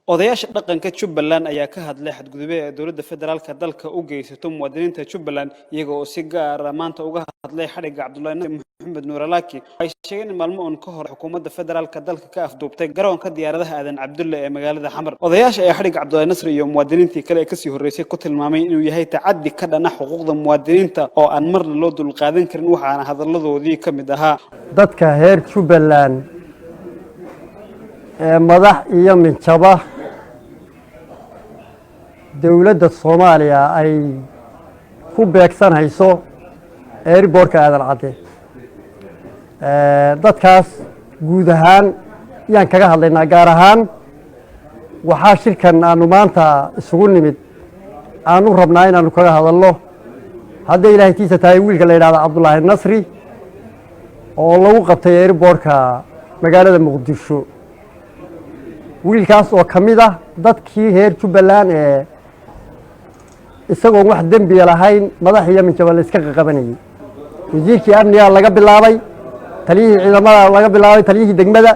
odayaasha dhaqanka Jubbaland ayaa ka hadlay xadgudubyo ee dawladda federaalka dalka u geysato muwaadiniinta Jubbaland iyaga oo si gaar ah maanta uga hadlay xariga Cabdullaahi Maxamed Nuur Alaaki ay sheegeen in maalmo ka hor xukuumadda federaalka dalka ka afduubtay garoonka diyaaradaha Aadan Cabdulle ee magaalada Xamar. Odayaasha ayaa xariga Cabdullaahi Nasri iyo muwaadiniintii kale ee ka sii horeysay ku tilmaamay inuu yahay tacaddi ka dhan ah xuquuqda muwaadiniinta oo aan marna loo dulqaadan karin waxaana hadaladoodii ka mid ahaa dadka heer Jubbaland madax iyo minjaba dawladda Soomaaliya ay ku beegsanayso airportka Aadan Cabde dadkaas guud ahaan yaan kaga hadlaynaa gaar ahaan waxaa shirkan aanu maanta isugu nimid aanu rabnaa inaanu kaga hadalno hadday ilaahay tiisa tahay wiilka la yidhaahdo Cabdullaahi Nasri oo lagu qabtay airportka magaalada Muqdisho wiilkaas oo kamid ah dadkii heer Jubbaland isagoo wax dambi lahayn madax iyo minjaba la iska qabanayay wasiirkii amniga laga bilaabay taliyihii ciidamada laga bilaabay taliyihii degmada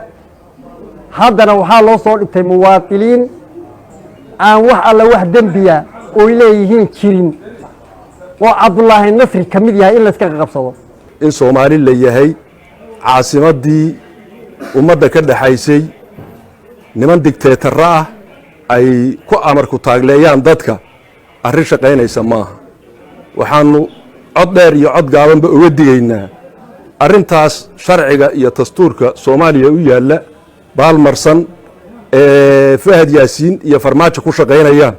haddana waxaa loo soo dhigtay muwaadiniin aan wax alla wax dambiya oo leeyihiin jirin oo Cabdullaahi Nasri kamid yahay in la iska qabsado in Soomaali la yahay caasimadii ummadda ka dhaxaysay niman dictator ah ay ku amar ku taagleeyaan dadka arrin shaqaynaysa maaha waxaanu cod dheer iyo cod gaabanba uga digaynaa arrintaas sharciga iyo dastuurka Soomaaliya u yaala baalmarsan Fahad Yaasiin iyo farmaajo ku shaqaynayaan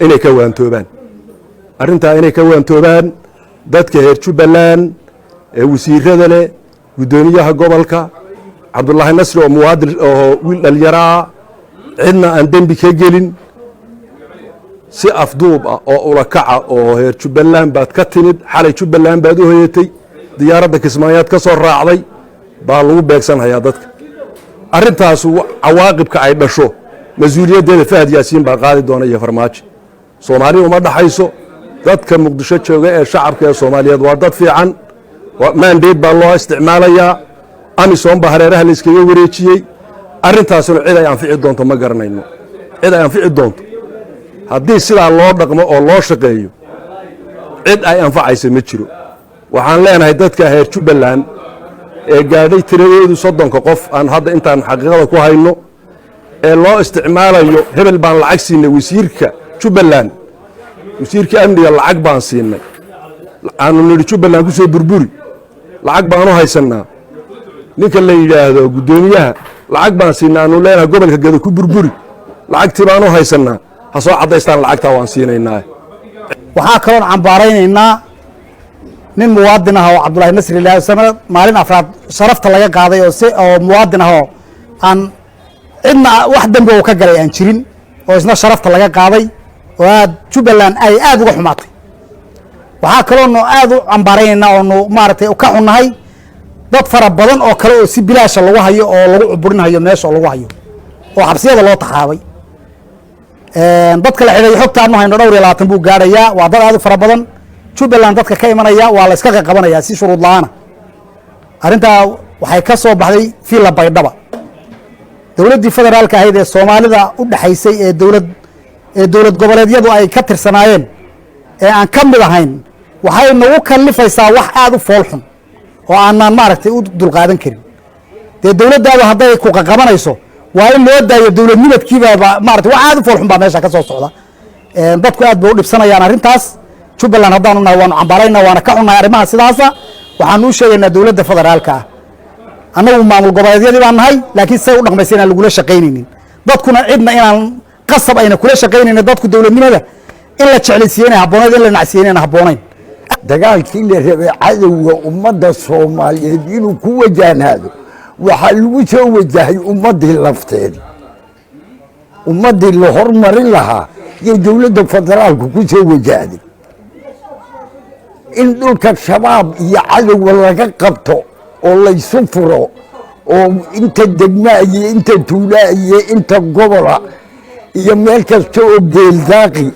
inay ka waantoobaan arrintaa inay ka waantoobaan dadka heer Jubbaland wasiirada leh gudoomiyaha gobolka Cabdullaahi Nasri oo muwaadin oo wiil dhalinyaro cidna aan dambi ka gelin si afduub ah oo ula kaca oo heer Jubbaland baad ka timid xalay Jubbaland baad u hoyatay diyaaradda Kismaayaad ka soo raacday baa lagu beegsanayaa dadka arrintaas cawaaqibka ay dhasho mas'uuliyaddeeda Fahad Yaasiin baa qaadi doona iyo farmaajo Soomaaliya uma dhaxayso dadka Muqdisho jooga ee shacabka ee Soomaaliyeed waa dad fiican mandate baa loo isticmaalayaa amisom baa hareeraha la iskaga wareejiyey arrintaasuna cid ay anfici doonto ma garanayno cid ay anfici doonto haddii sidaa loo dhaqmo oo loo shaqeeyo cid ay anfacaysa ma jiro waxaan leenahay dadka heer Jubbaland ee gaadhay tiradeedu 30 qof aan hadda intaan xaqiiqada ku hayno ee loo isticmaalayo hebel baan lacag siinay wasiirka Jubbaland wasiirka amniga lacag baan siinay aanu nidhi Jubbaland ku soo burburi lacag baan u haysanaa ninka la yiraahdo gudoomiyaha lacag baan siinaa aanu leenahay gobolka Gado ku burburi lacagtii baan u haysanaa ha soo cadaystaan lacagta waan siinaynaa waxaa kaloo cambaaraynaynaa nin muwaadin ah oo Cabdullaahi Nasri ilaahay sanad maalin afraad sharafta laga qaaday oo muwaadin ah oo aan cidna wax dambi oo ka galay aan jirin oo isna sharafta laga qaaday oo Jubbaland ay aad uga xumaatay waxaa kaloo aad u cambaaraynaynaa oo maartay ka xunahay dad fara badan oo kale oo si bilaash lagu hayo oo lagu cuburinayo meesha lagu hayo oo xabsiyada loo taxaabay dadka la xidhay xogtaanu hayno dhowr iyo 20 buu gaarayaa waa dad aad u fara badan Jubbaland dadka ka imanaya waa la iska qabanaya si shuruud la'aan arinta waxay ka soo baxday fiila Baydhaba dawladda federaalka ahayd ee Soomaalida u dhaxaysay ee dawlad goboleedyadu ay ka tirsanaayeen ee aan ka mid ahayn waxay nagu kalifaysaa wax aad u foolxun oo aan maaragtay u dulqaadan karin dawladdaadu hadday ku qabanayso waa in loo daayo dawladnimadkiiba maaragtay wax aad u foolxun baa meesha ka soo socda dadku aad bay u dhibsanayaan arrintaas Jubbaland haddaanu nahay waanu cambaaraynaa waana ka xunnahay arrimaha sidaasa waxaanu u sheegaynaa dawladda federaalka annagu maamul goboleedyadii baan nahay laakiin say u dhaqmaysa inaan lagula shaqaynaynin dadkuna cidna inaan qasab ayna kula shaqaynaynin dadku dawladnimada in la jeclaysiiyay haboonayd in la nacsiiyay haboonayn dagaalkii la rabay cadawga ummadda Soomaaliyeed inuu ku wajahnaado waxa lagu soo wajahay ummadii lafteedii ummadii la hormarin lahaa iyo dawladda federaalku ku soo wajahday in dhulka shabaab iyo cadawga laga qabto oo la isu furo oo inta degma iyo inta tuula iyo inta gobola iyo meel kasta oo geeldaaqi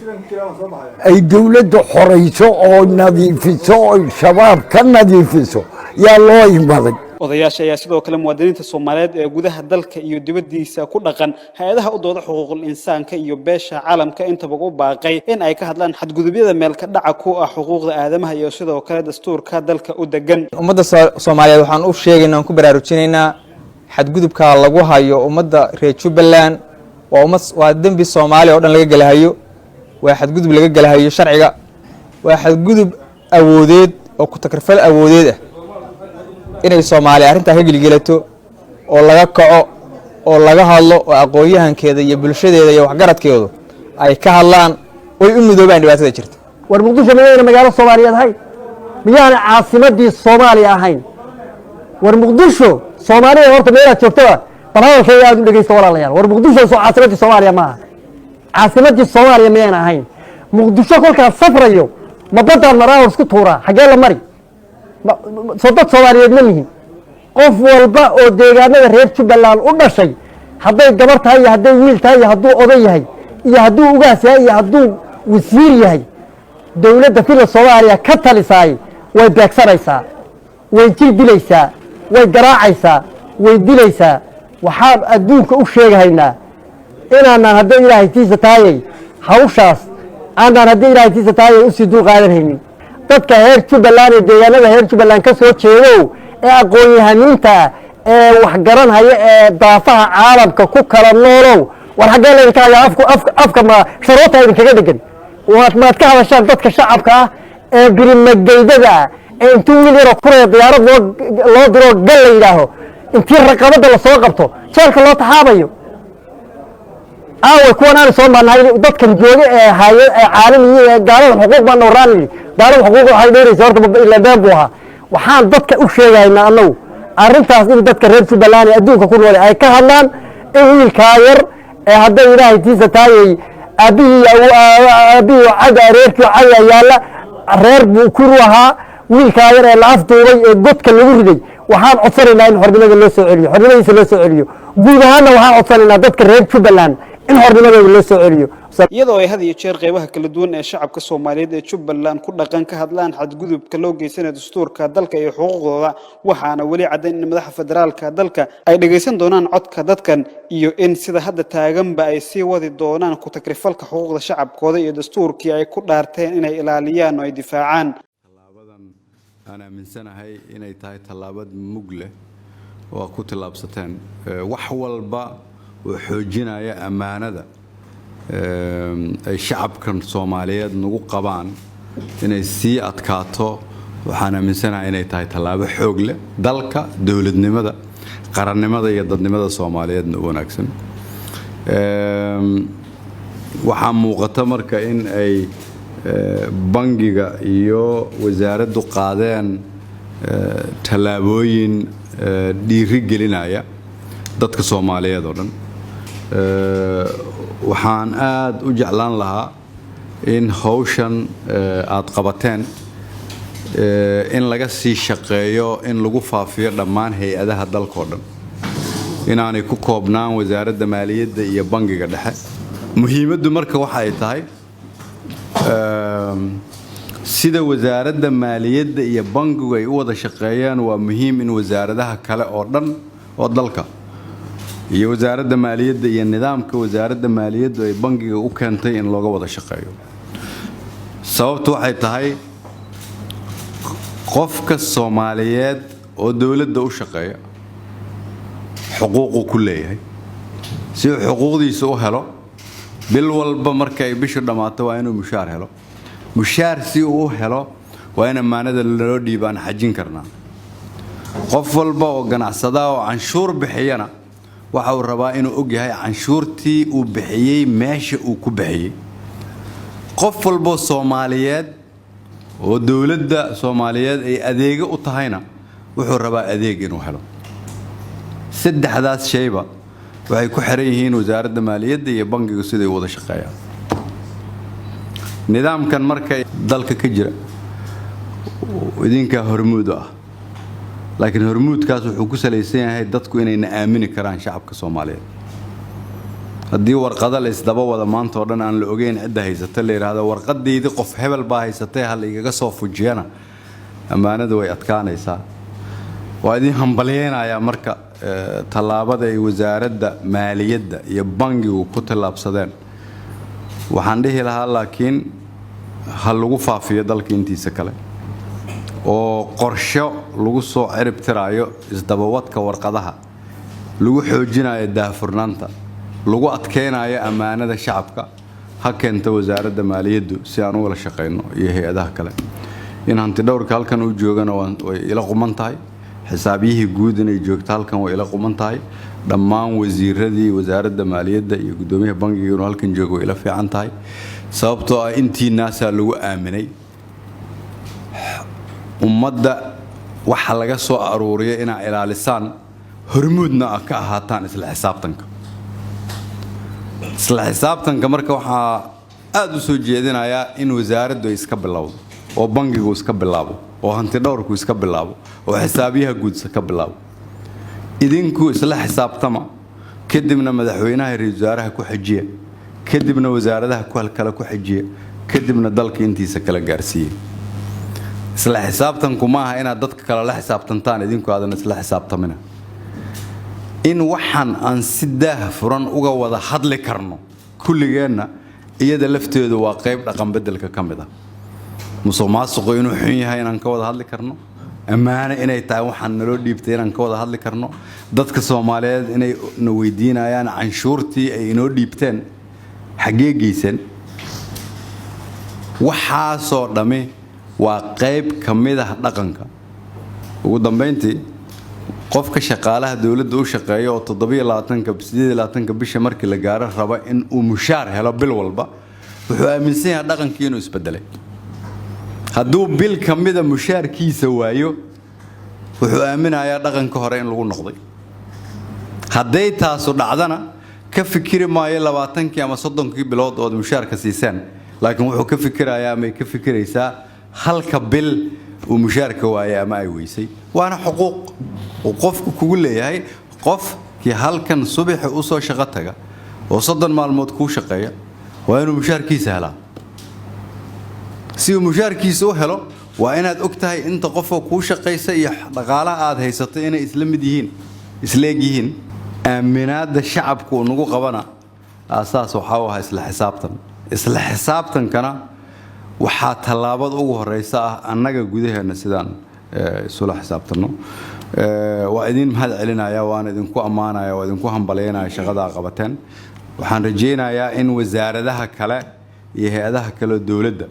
ay dawladda xorayso oo nadiifiso oo shabaab ka nadiifiso yaa loo imaday odayaasha ayaa sidoo kale muwaadiniinta Soomaaliyeed ee gudaha dalka iyo dibaddiisa ku dhaqan hay'adaha u dooda xuquuqul insaanka iyo beesha caalamka intaba u baaqay in ay ka hadlaan xadgudubyada meel ka dhaca ku ah xuquuqda aadamaha iyo sidoo kale dastuurka dalka u degan ummadda Soomaaliyeed waxaan u sheegaynaa ku baraarujinaynaa xadgudubka lagu hayo ummadda reer Jubbaland waa dambi Soomaali oo dhan laga galahayo waa xadgudub laga galahayo sharciga waa xadgudub awoodeed oo ku takrifal awoodeed ah inay Soomaali arinta ka gilgilato oo laga kaco oo laga hadlo oo aqoonyahankeeda iyo bulshadeeda iyo waxgaradkeedu ay ka hadlaan oo u midoobaan dhibaatada jirta war Muqdisho miyayna magaalo Soomaaliyeed ahayn miyaan caasimadii Soomaaliya ahayn war Muqdisho Soomaaliya horta meelaha joogtada barnaamijkeeda aad u dhageysto walaalayaal war Muqdisho soo caasimadii Soomaaliya ma aha caasimadii Soomaaliya miyayna ahayn Muqdisho kolka safrayo ma badaan maraa isku tuura xagee la mari صدق Soomaaliyeed ma lihin qof walba oo deegaanada reer Jubbaland u dhashay haday gabar tahay iyo haday wiil tahay haduu oday yahay iyo haduu ugaas yahay iyo haduu wasiir yahay dawladda fil Soomaaliya ka talisay way beegsanaysaa way jildilaysaa way garaacaysaa way dilaysaa waxaan adduunka u sheegaynaa inaan haday Ilaahay tiisa taayay hawshaas aan haday Ilaahay tiisa taayay u sii dul qaadanaynin dadka heer Jubbaland ee deegaanada heer Jubbaland ka soo jeedo ee aqoon-yahaniinta ee wax garanaya ee daafaha caalamka ku kala noolow war xagee la ka yahay afka ma sharoota idin kaga dhigan waad ka hadashaan dadka shacabka ah ee birimageydada ee intuu wiil yar ku reeb diyaarad loo diro gal la yiraaho intii raqabada la soo qabto jeelka loo taxaabayo kuwan aan soo maanahay dadkan jooga ee hay'ad caalamiga ee gaalada xuquuq baan nooraan gaalada xuquuq waxay dheeraysaa horta ila been buu ahaa waxaan dadka u sheegaynaa annagu arrintaas in dadka reer Jubbaland ee adduunka ku nool ay ka hadlaan in wiilka yar ee hadda Ilaahay tiisa taayay abi cada reerkii cada yaala reer buu ku ruuhaa wiilka yar ee la afduubay ee godka lagu riday waxaan codsanaynaa in xornimada loo soo celiyo xornimadiisa loo soo celiyo guud ahaan waxaan codsanaynaa dadka reer Jubbaland in xornimadooda loo soo celiyo iyadoo ay had iyo jeer qaybaha kala duwan ee shacabka Soomaaliyeed ee Jubbaland ku dhaqan ka hadlaan xadgudubka loo geysanayo dastuurka dalka iyo xuquuqdooda waxaana wali cadeyn in madaxda federaalka dalka ay dhageysan doonaan codka dadkan iyo in sida hadda taaganba ay sii wadi doonaan ku takrifalka xuquuqda shacabkooda iyo dastuurkii ay ku dhaarteen inay ilaaliyaan oo ay difaacaan talaabadan aan aaminsanahay inay tahay talaabad mug leh oo ku tilaabsateen wax walba oo xoojinaya amaanada ay shacabkan Soomaaliyeed nagu qabaan inay sii adkaato waxaan aaminsanahay inay tahay talaabo xoog leh dalka dawladnimada qarannimada iyo dadnimada Soomaaliyeed u wanaagsan waxaa muuqata marka in ay bangiga iyo wasaaraddu qaadeen talaabooyin dhiiri gelinaya dadka Soomaaliyeed oo dhan waxaan aad u jeclaan lahaa in hawshan aad qabateen in laga sii shaqeeyo in lagu faafiyo dhammaan hay'adaha dalka oo dhan inaanay ku koobnaan wasaaradda maaliyadda iyo bangiga dhexe muhiimaddu marka waxa ay tahay sida wasaaradda maaliyadda iyo bangigu ay u wada shaqeeyaan waa muhiim in wasaaradaha kale oo dhan oo dalka iyo wasaaradda maaliyadda iyo nidaamka wasaaradda maaliyadda ay bangiga u keentay in looga wada shaqeeyo sababtu waxay tahay qofka Soomaaliyeed oo dawladda u shaqeeya xuquuq ku leeyahay si uu xuquuqdiisa u helo bil walba marka ay bishu dhamaato waa inuu mushaar helo mushaar si uu helo waa in amaanada loo dhiibaan xajin karnaa qof walba oo ganacsada oo canshuur bixiyana waxa uu rabaa inuu og yahay canshuurtii uu bixiyay meesha uu ku bixiyay qof walba Soomaaliyeed oo dawladda Soomaaliyeed ay adeeg u tahayna wuxuu rabaa adeeg inuu helo saddexdaas shayba waxay ku xiran yihiin wasaaradda maaliyadda iyo bangiga sida ay wada shaqeeyaan nidaamkan marka dalka ka jira idinka hormuud ah laakiin hormuudkaas wuxuu ku salaysan yahay dadku inay aamini karaan shacabka Soomaaliyeed haddii warqada la isdaba wada maanta oo dhan aan la ogeyn cidda haysata la yiraahdo warqadeedii qof hebel baa haysatay hal igaga soo fujiyana amaanadu way adkaanaysaa وادين همبلينايا marka talaabada ay wasaaradda maaliyadda iyo bangigu ku talaabsadeen waxaan dhihi lahaa laakiin hal lagu faafiyo dalka intiisa kale oo qorsho lagu soo cirib tiraayo isdabawadka warqadaha lagu xoojinayo daahfurnaanta lagu adkeenayo amaanada shacabka ha keento wasaaradda maaliyaddu si aan u wada shaqeyno iyo hay'adaha kale in hanti dhowrka halkan uu joogana way ila quman tahay xisaabiyihii guud inay joogto halkan way ila quman tahay dhammaan wasiiradii wasaaradda maaliyadda iyo gudoomiyaha bangiga inuu halkan joogo way ila fiican tahay sababtoo ah intii naasa lagu aaminay ummadda waxa laga soo aruuriyay inay ilaalisaan hormuudna ka ahaataan isla xisaabtanka marka waxa aad u soo jeedinayaa in wasaaraddu ay iska bilowdo oo bangigu iska bilaabo oo hanti dhowrku iska bilaabo oo xisaabiyaha guud iska bilaabo idinku isla xisaabtama kadibna madaxweynaha iyo wasaaraha ku xijiya kadibna wasaaradaha ku kala ku xijiya kadibna dalka intiisa kala gaarsiiya isla xisaabtanku maaha inaad dadka kala la xisaabtantaan idinku aadan isla xisaabtamina in waxaan aan si daahfuran uga wada hadli karno kulligeena iyada lafteedu waa qayb dhaqan bedelka kamid ah musuqmaasuqu inuu xun yahay inaan ka wada hadli karno amaana inay tahay waxaan naloo dhiibtay inaan ka wada hadli karno dadka Soomaaliyeed inay na weydiinayaan canshuurtii ay inoo dhiibteen xagee geysan waxa soo dhame waa qayb kamid ah dhaqanka ugu dambeyntii qofka shaqaalaha dawladda u shaqeeyo oo 27 bisha markii la gaaro raba in uu mushaar helo bil walba wuxuu aaminsan yahay dhaqankii inuu isbedelay hadduu bil kamida mushaarkiisa waayo wuxuu aaminayaa dhaqanka hore in lagu noqday hadday taasu dhacdana ka fikiri maayo 20 ama 30 bilood oo mushaarka siisaan laakiin wuxuu ka fikirayaa ama ka fikiraysaa halka bil uu mushaarka waayo ama ay weysay waana xuquuq oo qofku kugu leeyahay qofkii halkan subax u soo shaqo taga oo 30 maalmood ku shaqeeya waa inuu mushaarkiisa helaa si uu mushaarkiisa u helo waa inaad ogtahay inta qof oo ku shaqeysa iyo dhaqaalaha aad haysato inay isla mid yihiin isleeg yihiin aaminaada shacabku nagu qabana asaas waxa uu ahaa isla xisaabtankana waxa talaabada ugu horeysa ah annaga gudaheena sidaan isula xisaabtano waa idin mahad celinaya waan idinku amaanaya waan idinku hambalyeynaya shaqada qabateen waxaan rajeynayaa in wasaaradaha kale iyo hay'adaha kale dawladda